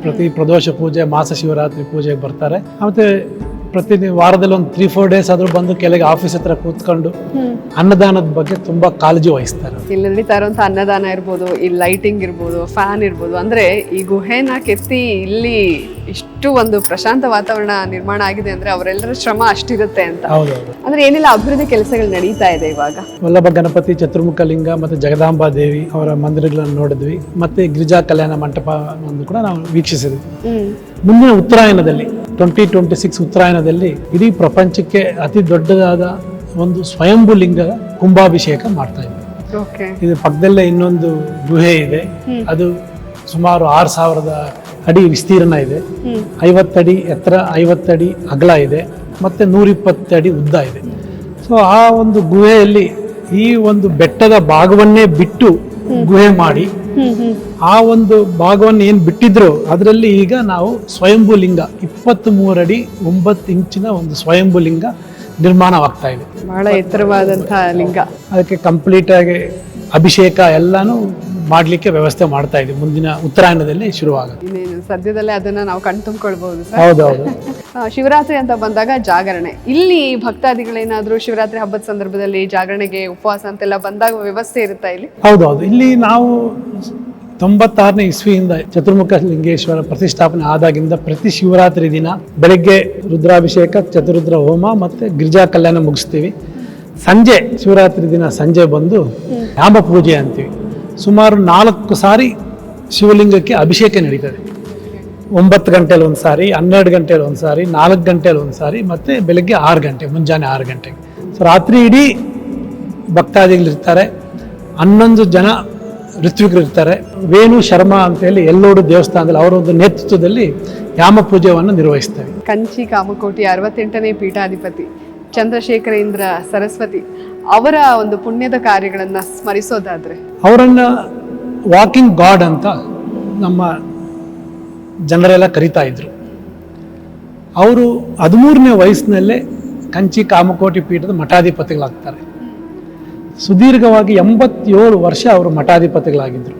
ಪ್ರತಿ ಪ್ರದೋಷ ಪೂಜೆ, ಮಾಸ ಶಿವರಾತ್ರಿ ಪೂಜೆಗೆ ಬರ್ತಾರೆ. ಮತ್ತೆ ಪ್ರತಿ ವಾರದಲ್ಲಿ ಒಂದು 3-4 ಡೇಸ್ ಆದ್ರೂ ಬಂದು ಕೆಳಗೆ ಆಫೀಸ್ ಹತ್ರ ಕೂತ್ಕೊಂಡು ಅನ್ನದಾನದ ಬಗ್ಗೆ ತುಂಬಾ ಕಾಳಜಿ ವಹಿಸ್ತಾರೆ. ಇಲ್ಲಿ ನಡೀತಾ ಇರುವಂತ ಅನ್ನದಾನ ಇರ್ಬೋದು, ಈ ಲೈಟಿಂಗ್ ಇರ್ಬೋದು, ಫ್ಯಾನ್ ಇರ್ಬೋದು, ಅಂದ್ರೆ ಈ ಗುಹೆನ ಕೆತ್ತಿ ಇಲ್ಲಿ ಇಷ್ಟು ಒಂದು ಪ್ರಶಾಂತ ವಾತಾವರಣ ನಿರ್ಮಾಣ ಆಗಿದೆ ಅಂದ್ರೆ ಅವರೆಲ್ಲರ ಶ್ರಮ ಅಷ್ಟಿರುತ್ತೆ ಅಂತ. ಹೌದೌದು. ಅಂದ್ರೆ ಏನೆಲ್ಲ ಅಭಿವೃದ್ಧಿ ಕೆಲಸಗಳು ನಡೀತಾ ಇದೆ ಇವಾಗ? ವಲ್ಲಭ ಗಣಪತಿ, ಚತುರ್ಮುಖ ಲಿಂಗ ಮತ್ತೆ ಜಗದಾಂಬಾ ದೇವಿ ಅವರ ಮಂದಿರಗಳನ್ನು ನೋಡಿದ್ವಿ. ಮತ್ತೆ ಗಿರಿಜಾ ಕಲ್ಯಾಣ ಮಂಟಪ ಕೂಡ ನಾವು ವೀಕ್ಷಿಸಿದ್ವಿ. ಮುಂದಿನ ಉತ್ತರಾಯಣದಲ್ಲಿ 2026 ಉತ್ತರಾಯಣದಲ್ಲಿ ಇಡೀ ಪ್ರಪಂಚಕ್ಕೆ ಅತಿ ದೊಡ್ಡದಾದ ಒಂದು ಸ್ವಯಂಭೂ ಲಿಂಗ ಕುಂಭಾಭಿಷೇಕ ಮಾಡ್ತಾ ಇದ್ದೀವಿ. ಇದು ಪಕ್ಕದಲ್ಲೇ ಇನ್ನೊಂದು ಗುಹೆ ಇದೆ, ಅದು ಸುಮಾರು 6,000 ಅಡಿ ವಿಸ್ತೀರ್ಣ ಇದೆ, 50 ಅಡಿ ಎತ್ತರ, 50 ಅಡಿ ಅಗಲ ಇದೆ, ಮತ್ತೆ 120 ಅಡಿ ಉದ್ದ ಇದೆ. ಸೊ ಆ ಒಂದು ಗುಹೆಯಲ್ಲಿ ಈ ಒಂದು ಬೆಟ್ಟದ ಭಾಗವನ್ನೇ ಬಿಟ್ಟು ಗುಹೆ ಮಾಡಿ ಆ ಒಂದು ಭಾಗವನ್ನು ಏನು ಬಿಟ್ಟಿದ್ರು ಅದರಲ್ಲಿ ಈಗ ನಾವು ಸ್ವಯಂಭೂ ಲಿಂಗ 23 ಅಡಿ 9 ಇಂಚಿನ ಒಂದು ಸ್ವಯಂಭೂ ಲಿಂಗ ನಿರ್ಮಾಣವಾಗ್ತಾ ಇದೆ. ಬಹಳ ಎತ್ತರವಾದಂತಹ ಲಿಂಗ. ಅದಕ್ಕೆ ಕಂಪ್ಲೀಟ್ ಆಗಿ ಅಭಿಷೇಕ ಎಲ್ಲಾನು ಮಾಡ್ಲಿಕ್ಕೆ ವ್ಯವಸ್ಥೆ ಮಾಡ್ತಾ ಇದೆ. ಮುಂದಿನ ಉತ್ತರಾಯಣದಲ್ಲಿ ಶುರುವಾಗುತ್ತೆ. ಇನ್ನೇನು ಸದ್ಯದಲ್ಲೇ ಅದನ್ನ ನಾವು ಕಣ್ತುಂಬಿಕೊಳ್ಬಹುದು ಸರ್. ಹೌದೌದು. ಶಿವರಾತ್ರಿ ಅಂತ ಬಂದಾಗ ಜಾಗರಣೆ, ಇಲ್ಲಿ ಭಕ್ತಾದಿಗಳೇನಾದ್ರೂ ಶಿವರಾತ್ರಿ ಹಬ್ಬದ ಸಂದರ್ಭದಲ್ಲಿ ಜಾಗರಣೆಗೆ ಉಪವಾಸ ಅಂತೆಲ್ಲ ಬಂದಾಗ ವ್ಯವಸ್ಥೆ ಇರುತ್ತಾ ಇಲ್ಲಿ? ಹೌದೌದು. ಇಲ್ಲಿ ನಾವು 96ನೇ ಇಸ್ವಿಯಿಂದ ಚತುರ್ಮುಖ ಲಿಂಗೇಶ್ವರ ಪ್ರತಿಷ್ಠಾಪನೆ ಆದಾಗಿಂದ ಪ್ರತಿ ಶಿವರಾತ್ರಿ ದಿನ ಬೆಳಗ್ಗೆ ರುದ್ರಾಭಿಷೇಕ, ಚತುರುದ್ರ ಹೋಮ ಮತ್ತೆ ಗಿರಿಜಾ ಕಲ್ಯಾಣ ಮುಗಿಸ್ತೀವಿ. ಸಂಜೆ ಶಿವರಾತ್ರಿ ದಿನ ಸಂಜೆ ಬಂದು ಯಾಮ ಪೂಜೆ ಅಂತೀವಿ. ಸುಮಾರು 4 ಸಾರಿ ಶಿವಲಿಂಗಕ್ಕೆ ಅಭಿಷೇಕ ನಡೀತದೆ. 9 ಗಂಟೆಲಿ ಒಂದು ಸಾರಿ, 12 ಗಂಟೆಲಿ ಒಂದು ಸಾರಿ, 4 ಗಂಟೆಲಿ ಒಂದು ಸಾರಿ, ಮತ್ತೆ ಬೆಳಗ್ಗೆ 6 ಗಂಟೆ, ಮುಂಜಾನೆ 6 ಗಂಟೆಗೆ. ಸೊ ರಾತ್ರಿ ಇಡೀ ಭಕ್ತಾದಿಗಳಿರ್ತಾರೆ. 11 ಜನ ಋತ್ವಿಕರು ಇರ್ತಾರೆ. ವೇಣು ಶರ್ಮಾ ಅಂತ ಹೇಳಿ ಎಲ್ಲೋಡು ದೇವಸ್ಥಾನದಲ್ಲಿ ಅವರ ಒಂದು ನೇತೃತ್ವದಲ್ಲಿ ಯಾಮ ಪೂಜೆಯನ್ನು ನಿರ್ವಹಿಸ್ತೇವೆ. ಕಂಚಿ ಕಾಮಕೋಟಿ 68ನೇ ಪೀಠಾಧಿಪತಿ ಚಂದ್ರಶೇಖರೇಂದ್ರ ಸರಸ್ವತಿ ಅವರ ಒಂದು ಪುಣ್ಯದ ಕಾರ್ಯಗಳನ್ನ ಸ್ಮರಿಸೋದಾದ್ರೆ, ಅವರನ್ನ ವಾಕಿಂಗ್ ಗಾಡ್ ಅಂತ ನಮ್ಮ ಜನರೆಲ್ಲ ಕರಿತಾ ಇದ್ರು. ಅವರು 13ನೇ ವಯಸ್ಸಿನಲ್ಲೇ ಕಂಚಿ ಕಾಮಕೋಟಿ ಪೀಠದ ಮಠಾಧಿಪತಿಗಳಾಗ್ತಾರೆ. ಸುದೀರ್ಘವಾಗಿ 87 ವರ್ಷ ಅವರು ಮಠಾಧಿಪತಿಗಳಾಗಿದ್ದರು.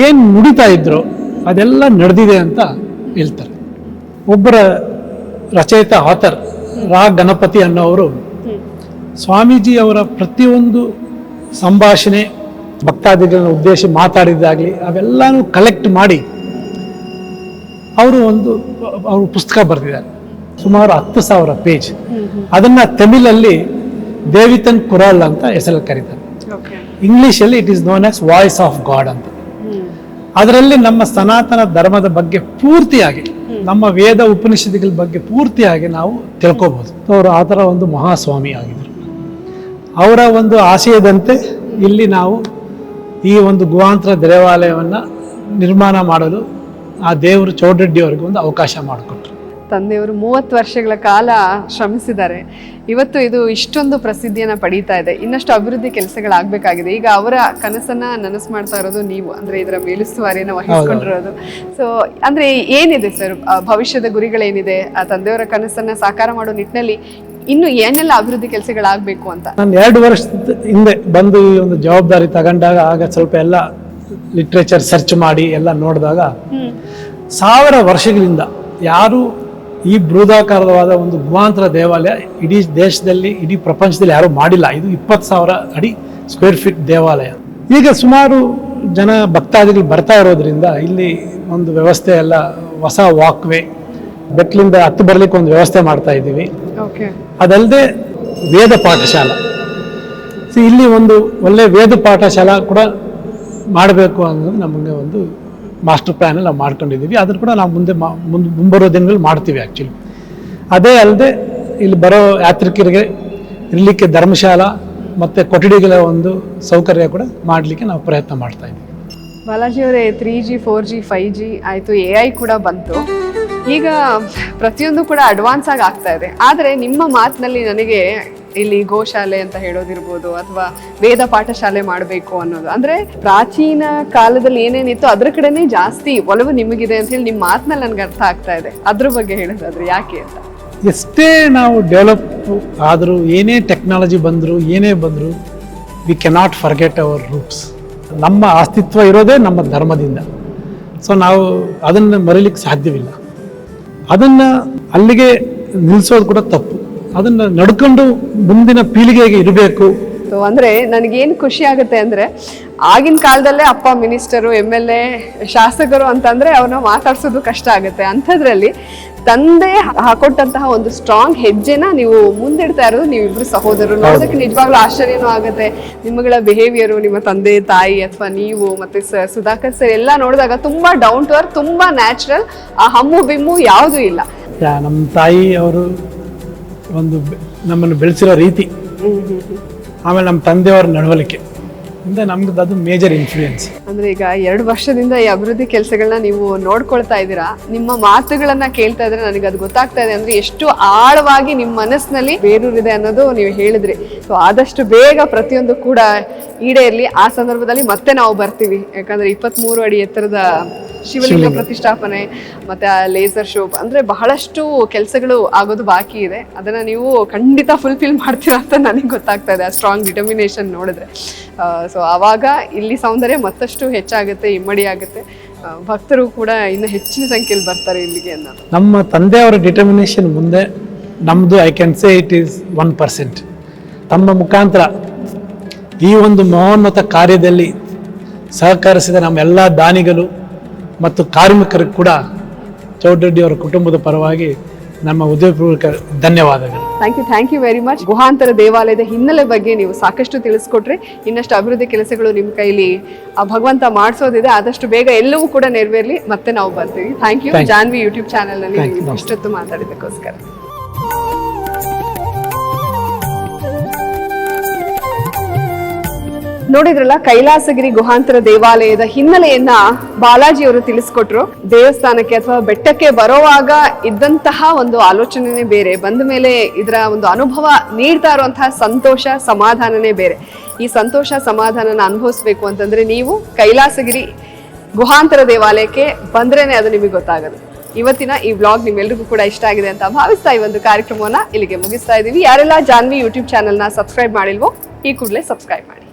ಏನು ನುಡಿತಾ ಇದ್ರು ಅದೆಲ್ಲ ನಡೆದಿದೆ ಅಂತ ಹೇಳ್ತಾರೆ. ಒಬ್ಬರ ರಚಯಿತ ಆಥರ್ ರಾ ಗಣಪತಿ ಅನ್ನೋವರು ಸ್ವಾಮೀಜಿ ಅವರ ಪ್ರತಿಯೊಂದು ಸಂಭಾಷಣೆ, ಭಕ್ತಾದಿಗಳನ್ನ ಉದ್ದೇಶ ಮಾತಾಡಿದ್ದಾಗಲಿ ಅವೆಲ್ಲನೂ ಕಲೆಕ್ಟ್ ಮಾಡಿ ಅವರು ಪುಸ್ತಕ ಬರೆದಿದ್ದಾರೆ. ಸುಮಾರು 10,000 ಪೇಜ್. ಅದನ್ನ ತಮಿಳಲ್ಲಿ ದೇವಿತನ್ ಕುರಾಲ್ ಅಂತ ಹೆಸರಲ್ಲಿ ಕರೀತಾರೆ. ಇಂಗ್ಲಿಷಲ್ಲಿ it is known as voice of god ಅಂತ. ಅದರಲ್ಲಿ ನಮ್ಮ ಸನಾತನ ಧರ್ಮದ ಬಗ್ಗೆ ಪೂರ್ತಿಯಾಗಿ, ನಮ್ಮ ವೇದ ಉಪನಿಷತ್ತುಗಳ ಬಗ್ಗೆ ಪೂರ್ತಿಯಾಗಿ ನಾವು ತಿಳ್ಕೋಬಹುದು. ಅವರು ಆ ಥರ ಒಂದು ಮಹಾಸ್ವಾಮಿ ಆಗಿದ್ರು. ಅವರ ಒಂದು ಆಶಯದಂತೆ ಇಲ್ಲಿ ನಾವು ಈ ಒಂದು ಗುಹಾಂತರ ದೇವಾಲಯವನ್ನು ನಿರ್ಮಾಣ ಮಾಡಲು ಆ ದೇವರು ಚೌಡರೆಡ್ಡಿ ಅವರಿಗೆ ಒಂದು ಅವಕಾಶ ಮಾಡಿಕೊಟ್ರು. ತಂದೆಯವರು 30 ವರ್ಷಗಳ ಕಾಲ ಶ್ರಮಿಸಿದ್ದಾರೆ. ಇವತ್ತು ಇದು ಇಷ್ಟೊಂದು ಪ್ರಸಿದ್ಧಿಯನ್ನು ಪಡೀತಾ ಇದೆ. ಇನ್ನಷ್ಟು ಅಭಿವೃದ್ಧಿ ಕೆಲಸಗಳಾಗಬೇಕಾಗಿದೆ. ಈಗ ಅವರ ಕನಸನ್ನ ನನಸು ಮಾಡ್ತಾ ಇರೋದು ನೀವು, ಅಂದ್ರೆ ಇದರ ಮೇಲುಸ್ತುವಾರಿಯನ್ನು ವಹಿಸ್ಕೊಂಡಿರೋದು. ಸೊ ಅಂದ್ರೆ ಏನಿದೆ ಸರ್ ಭವಿಷ್ಯದ ಗುರಿಗಳೇನಿದೆ? ಆ ತಂದೆಯವರ ಕನಸನ್ನ ಸಾಕಾರ ಮಾಡೋ ನಿಟ್ಟಿನಲ್ಲಿ ಇನ್ನು ಏನೆಲ್ಲ ಅಭಿವೃದ್ಧಿ ಕೆಲಸಗಳಾಗಬೇಕು ಅಂತ? ನಾನು 2 ವರ್ಷದ ಹಿಂದೆ ಬಂದು ಈ ಒಂದು ಜವಾಬ್ದಾರಿ ತಗೊಂಡಾಗ ಆಗ ಸ್ವಲ್ಪ ಎಲ್ಲ ಲಿಟ್ರೇಚರ್ ಸರ್ಚ್ ಮಾಡಿ ಎಲ್ಲ ನೋಡಿದಾಗ 1000 ವರ್ಷಗಳಿಂದ ಯಾರು ಈ ಬೃಹದಾಕಾರವಾದ ಒಂದು ಗುಹಾಂತರ ದೇವಾಲಯ ಇಡೀ ದೇಶದಲ್ಲಿ, ಇಡೀ ಪ್ರಪಂಚದಲ್ಲಿ ಯಾರು ಮಾಡಿಲ್ಲ. ಇದು 20,000 ಅಡಿ ಸ್ಕ್ವೇರ್ ಫೀಟ್ ದೇವಾಲಯ. ಈಗ ಸುಮಾರು ಜನ ಭಕ್ತಾದಿಗಳು ಬರ್ತಾ ಇರೋದ್ರಿಂದ ಇಲ್ಲಿ ಒಂದು ವ್ಯವಸ್ಥೆ ಎಲ್ಲ, ಹೊಸ ವಾಕ್ವೇ, ಬೆಟ್ಲಿಂದ ಹತ್ತು ಬರ್ಲಿಕ್ಕೆ ಒಂದು ವ್ಯವಸ್ಥೆ ಮಾಡ್ತಾ ಇದ್ದೀವಿ. ಅದಲ್ಲದೆ ವೇದ ಪಾಠಶಾಲಾ, ಇಲ್ಲಿ ಒಂದು ಒಳ್ಳೆ ವೇದ ಪಾಠಶಾಲಾ ಕೂಡ ಮಾಡಬೇಕು ಅನ್ನೋದು ನಮಗೆ ಒಂದು ಮಾಸ್ಟರ್ ಪ್ಲ್ಯಾನ್ ನಾವು ಮಾಡ್ಕೊಂಡಿದ್ದೀವಿ. ಅದನ್ನು ಕೂಡ ನಾವು ಮುಂಬರೋ ದಿನಗಳಲ್ಲಿ ಮಾಡ್ತೀವಿ ಆ್ಯಕ್ಚುಲಿ. ಅದೇ ಅಲ್ಲದೆ ಇಲ್ಲಿ ಬರೋ ಯಾತ್ರಿಕರಿಗೆ ಇರಲಿಕ್ಕೆ ಧರ್ಮಶಾಲಾ ಮತ್ತು ಕೊಠಡಿಗಳ ಒಂದು ಸೌಕರ್ಯ ಕೂಡ ಮಾಡಲಿಕ್ಕೆ ನಾವು ಪ್ರಯತ್ನ ಮಾಡ್ತಾ ಇದ್ದೀವಿ. ಬಾಲಾಜಿ ಅವರೇ, 3G 4G 5G ಆಯಿತು, AI ಕೂಡ ಬಂತು. ಈಗ ಪ್ರತಿಯೊಂದು ಕೂಡ ಅಡ್ವಾನ್ಸ್ ಆಗಿ ಆಗ್ತಾ ಇದೆ. ಆದರೆ ನಿಮ್ಮ ಮಾತಿನಲ್ಲಿ ನನಗೆ ಇಲ್ಲಿ ಗೋಶಾಲೆ ಅಂತ ಹೇಳೋದಿರ್ಬೋದು ಅಥವಾ ವೇದ ಪಾಠಶಾಲೆ ಮಾಡಬೇಕು ಅನ್ನೋದು, ಅಂದ್ರೆ ಪ್ರಾಚೀನ ಕಾಲದಲ್ಲಿ ಏನೇನಿತ್ತು ಅದ್ರ ಕಡೆನೇ ಜಾಸ್ತಿ ಒಲವು ನಿಮಗಿದೆ ಅಂತ ಹೇಳಿ ನಿಮ್ಮ ಮಾತಿನಲ್ಲಿ ನನಗೆ ಅರ್ಥ ಆಗ್ತಾ ಇದೆ. ಅದ್ರ ಬಗ್ಗೆ ಹೇಳೋದಾದ್ರೆ ಯಾಕೆ ಅಂತ? ಎಷ್ಟೇ ನಾವು ಡೆವಲಪ್ ಆದರೂ, ಏನೇ ಟೆಕ್ನಾಲಜಿ ಬಂದರೂ, ಏನೇ ಬಂದರೂ, we cannot forget hour roots. ನಮ್ಮ ಅಸ್ತಿತ್ವ ಇರೋದೇ ನಮ್ಮ ಧರ್ಮದಿಂದ. ಸೊ ನಾವು ಅದನ್ನು ಮರೀಲಿಕ್ಕೆ ಸಾಧ್ಯವಿಲ್ಲ. ಅದನ್ನು ಅಲ್ಲಿಗೆ ನಿಲ್ಲಿಸೋದು ಕೂಡ ತಪ್ಪು. ಅದನ್ನು ನಡ್ಕೊಂಡು ಮುಂದಿನ ಪೀಳಿಗೆಗೆ ಇರಬೇಕು. ಅಂದ್ರೆ ನನಗೇನು ಖುಷಿ ಆಗುತ್ತೆ ಅಂದ್ರೆ, ಆಗಿನ ಕಾಲದಲ್ಲೇ ಅಪ್ಪ ಮಿನಿಸ್ಟರು, MLA, ಶಾಸಕರು ಅಂತಂದ್ರೆ ಅವ್ರನ್ನ ಮಾತಾಡ್ಸೋದು ಕಷ್ಟ ಆಗುತ್ತೆ. ಅಂಥದ್ರಲ್ಲಿ ತಂದೆ ಹಾಕೊಟ್ಟಂತಹ ಒಂದು ಸ್ಟ್ರಾಂಗ್ ಹೆಜ್ಜೆನ ನೀವು ಮುಂದಿಡ್ತಾ ಇರೋದು ನೀವಿಬ್ರು ಸಹೋದರರು. ನೋಡೋದಕ್ಕೆ ನಿಜವಾಗ್ಲೂ ಆಶ್ಚರ್ಯನೂ ಆಗುತ್ತೆ. ನಿಮ್ಮಗಳ ಬಿಹೇವಿಯರು, ನಿಮ್ಮ ತಂದೆ ತಾಯಿ ಅಥವಾ ನೀವು ಮತ್ತೆ ಸುಧಾಕರ್ ಸರ್ ಎಲ್ಲ ನೋಡಿದಾಗ ತುಂಬಾ ಡೌನ್ ಟು ಅರ್ತ್, ತುಂಬಾ ನ್ಯಾಚುರಲ್. ಆ ಹಮ್ಮು ಬಿಮ್ಮು ಯಾವುದೂ ಇಲ್ಲ. ನಮ್ಮ ತಾಯಿ ಅವರು ಒಂದು ನಮ್ಮನ್ನು ಬೆಳೆಸಿರೋ ರೀತಿ, ಆಮೇಲೆ ನಮ್ಮ ತಂದೆಯವರ ನಡವಳಿಕೆ ಅಂದ್ರೆ ನಮ್ಗೆ ಅದು ಮೇಜರ್ ಇನ್ಫ್ಲೂಯೆನ್ಸ್. ಅಂದ್ರೆ ಈಗ 2 ವರ್ಷದಿಂದ ಈ ಅಭಿವೃದ್ಧಿ ಕೆಲಸಗಳನ್ನ ನೀವು ನೋಡ್ಕೊಳ್ತಾ ಇದ್ದೀರಾ. ನಿಮ್ಮ ಮಾತುಗಳನ್ನ ಕೇಳ್ತಾ ಇದ್ರೆ ನನಗೆ ಅದು ಗೊತ್ತಾಗ್ತಾ ಇದೆ ಅಂದ್ರೆ ಎಷ್ಟು ಆಳವಾಗಿ ನಿಮ್ಮ ಮನಸ್ಸಿನಲ್ಲಿ ಬೇರೂರಿದೆ ಅನ್ನೋದು ನೀವು ಹೇಳಿದ್ರಿ. ಸೊ ಆದಷ್ಟು ಬೇಗ ಪ್ರತಿಯೊಂದು ಕೂಡ ಈಡೇರ್ಲಿ. ಆ ಸಂದರ್ಭದಲ್ಲಿ ಮತ್ತೆ ನಾವು ಬರ್ತೀವಿ. ಯಾಕಂದ್ರೆ 23 ಅಡಿ ಎತ್ತರದ ಶಿವಲಿಂಗ ಪ್ರತಿಷ್ಠಾಪನೆ ಮತ್ತೆ ಆ ಲೇಸರ್ ಶೋ ಅಂದ್ರೆ ಬಹಳಷ್ಟು ಕೆಲಸಗಳು ಆಗೋದು ಬಾಕಿ ಇದೆ. ಅದನ್ನ ನೀವು ಖಂಡಿತ ಫುಲ್ಫಿಲ್ ಮಾಡ್ತೀರಾ ಅಂತ ನನಗೆ ಗೊತ್ತಾಗ್ತಾ ಇದೆ, ಆ ಸ್ಟ್ರಾಂಗ್ ಡಿಟರ್ಮಿನೇಷನ್ ನೋಡಿದ್ರೆ. ಸೊ ಆವಾಗ ಇಲ್ಲಿ ಸೌಂದರ್ಯ ಮತ್ತಷ್ಟು ಹೆಚ್ಚಾಗುತ್ತೆ, ಇಮ್ಮಡಿ ಆಗುತ್ತೆ. ಭಕ್ತರು ಕೂಡ ಇನ್ನು ಹೆಚ್ಚಿನ ಸಂಖ್ಯೆಯಲ್ಲಿ ಬರ್ತಾರೆ ಇಲ್ಲಿಗೆ ಅನ್ನೋದು. ನಮ್ಮ ತಂದೆಯವರ ಡಿಟರ್ಮಿನೇಷನ್ ಮುಂದೆ ನಮ್ಮದು I can say it is 1%. ತಮ್ಮ ಮುಖಾಂತರ ಈ ಒಂದು ಮಹೋನ್ನತ ಕಾರ್ಯದಲ್ಲಿ ಸಹಕರಿಸಿದ ನಮ್ಮೆಲ್ಲ ದಾನಿಗಳು ಮತ್ತು ಕಾರ್ಮಿಕರಿಗೆ ಕೂಡ ಚೌಡರೆಡ್ಡಿ ಅವರ ಕುಟುಂಬದ ಪರವಾಗಿ ನಮ್ಮ ಹೃದಯಪೂರ್ವಕ ಧನ್ಯವಾದಗಳು. Thank you very much. ಗುಹಾಂತರ ದೇವಾಲಯದ ಹಿನ್ನೆಲೆ ಬಗ್ಗೆ ನೀವು ಸಾಕಷ್ಟು ತಿಳಿಸ್ಕೊಟ್ರಿ. ಇನ್ನಷ್ಟು ಅಭಿವೃದ್ಧಿ ಕೆಲಸಗಳು ನಿಮ್ಮ ಕೈಲಿ ಆ ಭಗವಂತ ಮಾಡಿಸೋದಿದೆ. ಆದಷ್ಟು ಬೇಗ ಎಲ್ಲವೂ ಕೂಡ ನೆರವೇರಲಿ. ಮತ್ತೆ ನಾವು ಬರ್ತೀವಿ. Thank you. Janvi YouTube channel ನಲ್ಲಿ ಇಷ್ಟೊತ್ತು ಮಾತಾಡಿದ್ದಕ್ಕೋಸ್ಕರ. ನೋಡಿದ್ರಲ್ಲ, ಕೈಲಾಸಗಿರಿ ಗುಹಾಂತರ ದೇವಾಲಯದ ಹಿನ್ನೆಲೆಯನ್ನ ಬಾಲಾಜಿ ಅವರು ತಿಳಿಸ್ಕೊಟ್ರು. ದೇವಸ್ಥಾನಕ್ಕೆ ಅಥವಾ ಬೆಟ್ಟಕ್ಕೆ ಬರೋವಾಗ ಇದ್ದಂತಹ ಒಂದು ಆಲೋಚನೆನೇ ಬೇರೆ, ಬಂದ ಮೇಲೆ ಇದರ ಒಂದು ಅನುಭವ ನೀಡ್ತಾ ಇರುವಂತಹ ಸಂತೋಷ ಸಮಾಧಾನನೇ ಬೇರೆ. ಈ ಸಂತೋಷ ಸಮಾಧಾನನ ಅನುಭವಿಸ್ಬೇಕು ಅಂತಂದ್ರೆ ನೀವು ಕೈಲಾಸಗಿರಿ ಗುಹಾಂತರ ದೇವಾಲಯಕ್ಕೆ ಬಂದ್ರೇನೆ ಅದು ನಿಮಗೆ ಗೊತ್ತಾಗೋದು. ಇವತ್ತಿನ ಈ ವ್ಲಾಗ್ ನಿಮ್ಮೆಲ್ರಿಗೂ ಕೂಡ ಇಷ್ಟ ಆಗಿದೆ ಅಂತ ಭಾವಿಸ್ತಾ ಈ ಒಂದು ಕಾರ್ಯಕ್ರಮವನ್ನ ಇಲ್ಲಿಗೆ ಮುಗಿಸ್ತಾ ಇದೀವಿ. ಯಾರೆಲ್ಲ ಜಾನ್ವಿ ಯೂಟ್ಯೂಬ್ ಚಾನೆಲ್ನ ಸಬ್ಸ್ಕ್ರೈಬ್ ಮಾಡಿಲ್ವೋ ಈ ಕೂಡಲೇ ಸಬ್ಸ್ಕ್ರೈಬ್ ಮಾಡಿ.